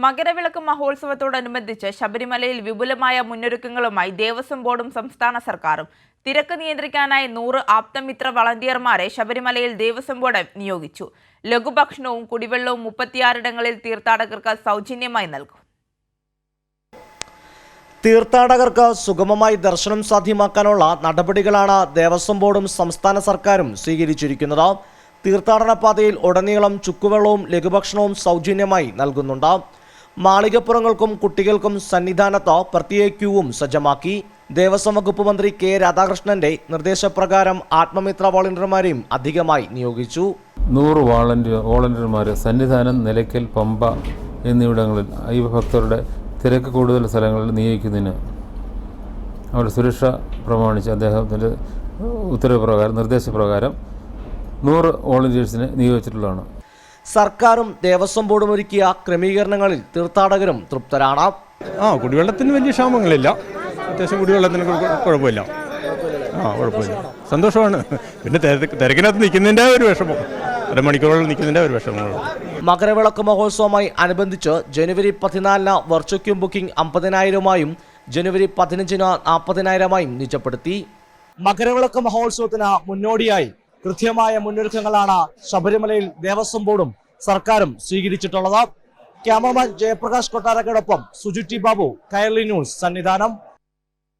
മകരവിളക്ക് മഹോത്സവത്തോടനുബന്ധിച്ച് ശബരിമലയിൽ വിപുലമായ മുന്നൊരുക്കങ്ങളുമായി ദേവസ്വം ബോർഡും സംസ്ഥാന സർക്കാരും തിരക്ക് നിയന്ത്രിക്കാനായി 100 ആപ്തമിത്ര വളണ്ടിയർമാരെ ശബരിമലയിൽ ദേവസ്വം ബോർഡ് നിയോഗിച്ചു. ലഘുഭക്ഷണവും കുടിവെള്ളവും 36 ഇടങ്ങളിൽ തീർത്ഥാടകർക്ക് സൗജന്യമായി നൽകും. തീർത്ഥാടകർക്ക് സുഗമമായി ദർശനം സാധ്യമാക്കാനുള്ള നടപടികളാണ് ദേവസ്വം ബോർഡും സംസ്ഥാന സർക്കാരും സ്വീകരിച്ചിരിക്കുന്നത്. തീർത്ഥാടന പാതയിൽ ഉടനീളം ചുക്കുവെള്ളവും ലഘുഭക്ഷണവും സൗജന്യമായി നൽകുന്നുണ്ട്. മാളികപ്പുറങ്ങൾക്കും കുട്ടികൾക്കും സന്നിധാനത്ത് പ്രത്യേക ക്യൂവും സജ്ജമാക്കി. ദേവസ്വം വകുപ്പ് മന്ത്രി കെ രാധാകൃഷ്ണന്റെ നിർദ്ദേശപ്രകാരം ആത്മമിത്ര വോളണ്ടിയർമാരെയും അധികമായി നിയോഗിച്ചു. 100 വോളണ്ടിയർമാരെ സന്നിധാനം, നിലയ്ക്കൽ, പമ്പ എന്നിവിടങ്ങളിൽ അയ്യപ്പഭക്തരുടെ തിരക്ക് കൂടുതൽ സ്ഥലങ്ങളിൽ നിയോഗിക്കുന്നതിന് അവരുടെ സുരക്ഷ പ്രമാണിച്ച് അദ്ദേഹത്തിൻ്റെ ഉത്തരവ് പ്രകാരം നിർദ്ദേശപ്രകാരം 100 വോളണ്ടിയേഴ്സിനെ നിയോഗിച്ചിട്ടുള്ളതാണ്. സർക്കാരും ദേവസ്വം ബോർഡും ഒരുക്കിയ ക്രമീകരണങ്ങളിൽ തീർത്ഥാടകരും തൃപ്തരാണ്. കുടിവെള്ളത്തിന് വലിയ ക്ഷാമങ്ങളില്ല. അത്യാവശ്യം കുടിവെള്ളത്തിന് കുഴപ്പമില്ല. കുഴപ്പമില്ല, സന്തോഷമാണ്. പിന്നെ തിരക്കിനകത്ത് നിൽക്കുന്നതിൻ്റെ ഒരു വിഷമം, അരമണിക്കൂറോളം നിൽക്കുന്നതിൻ്റെ ഒരു വിഷമമുള്ളൂ. മകരവിളക്ക് മഹോത്സവവുമായി അനുബന്ധിച്ച് ജനുവരി 14 വെർച്വൽ ബുക്കിംഗ് 50,000-ആയും ജനുവരി 15 40,000-ആയും നിജപ്പെടുത്തി. മകരവിളക്ക് മഹോത്സവത്തിന് മുന്നോടിയായി കൃത്യമായ മുന്നൊരുക്കങ്ങളാണ് ശബരിമലയിൽ ദേവസ്വം ബോർഡും സർക്കാരും സ്വീകരിച്ചിട്ടുള്ളത്. ക്യാമറമാൻ ജയപ്രകാശ് കൊട്ടാരക്കയോടൊപ്പം സുജിറ്റി ബാബു, കൈരളി ന്യൂസ്, സന്നിധാനം.